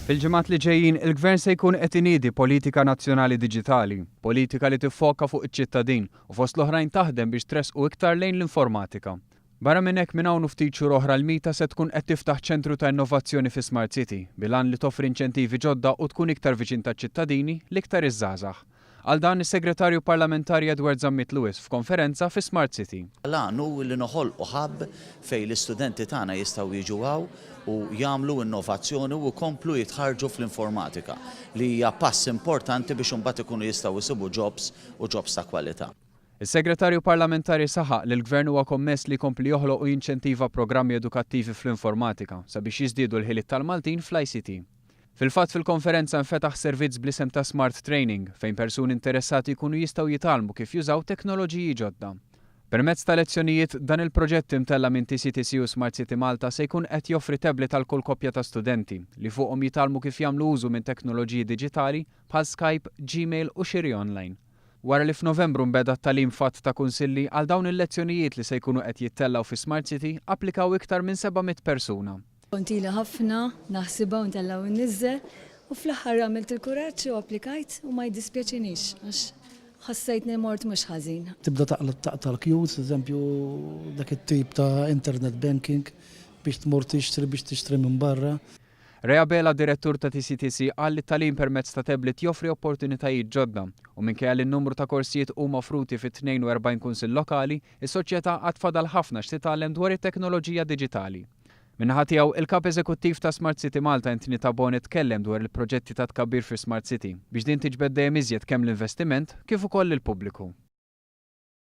Fil-ġimgħat li ġejjin, il-Gvern se jkun qed iniedi politika nazzjonali diġitali, politika li tiffoka fuq iċ-ċittadin u fost l-oħrajn taħdem biex tresqu iktar lejn l-informatika. Barra minn hekk minn hawn ftit xhur oħra l-Mita se tkun qed tiftaħ ċentru ta' innovazzjoni fi Smart City bilan li toffri inċentivi ġodda u tkun iktar viċin taċ-ċittadini l-iktar iż-żgħażagħ. Għal dan is-Segretarju Parlamentari Edward Zammit Lewis f'konferenza fi Smart City. L-għanu li noħolqu ħabb fejn l-istudenti tagħna jistgħu jiġu u jagħmlu innovazzjoni u jkomplu jitħarġu fl-informatika li hija pass importanti biex imbagħad ikunu jistgħu jsibu jobs u jobs ta' kwalità. Is-Segretarju Parlamentari saħaq li l-Gvern huwa kommess li jkompli joħloq u jinċentiva programmi edukattivi fl-informatika sabiex jiżdiedu l-ħiliet tal-Maltin fl-ICT. Fil-fatt fil-konferenza nfetaħ servizz bl-isem ta' Smart Training fejn persuni interessati jkunu jistgħu jitgħallmu kif jużaw teknoloġiji ġodda. Permezz ta' lezzjonijiet dan il-proġett imtella minn TCTC u Smart City Malta se jkun qed joffri tablet għal kull koppja ta' studenti li fuqhom jitgħallmu kif jagħmlu użu minn teknoloġiji diġitali bħal Skype, Gmail u xiri online. Wara li f'Novembru nbeda t-tagħlim fatt ta' kunsilli għal dawn il-lezzjonijiet li se jkunu qed jittellaw fi Smart City applikaw iktar minn 700 persuna. Kontili ħafna, naħsibha u ntellaw in-nizzel u fl-aħħar għamilt il-kuraġġ u applikajt u ma jdispjaċinix għax ħassejtni mort mhux ħażin. Tibda taqla tal-kjuż, eżempju dak it-tip ta' internet banking biex tmur tixtri minn barra. Rea Bela, direttur ta' TCTC, qal li t-tagħlim permezz ta' tablet joffri opportunitajiet ġodda u minkejja li n-numru ta' korsijiet huma offruti fit-42 kunsill lokali, is-soċjetà qatt fadal ħafna x'titgħallem dwar it-teknoloġija diġitali. Minnaħa tiegħu il-Kap Eżekuttiv ta' Smart City Malta Anthony Tabone tkellem dwar il-proġetti ta' tkabbir fi Smart City biex din tiġbed dejjem iżjed kemm l-investiment kif ukoll il-pubbliku.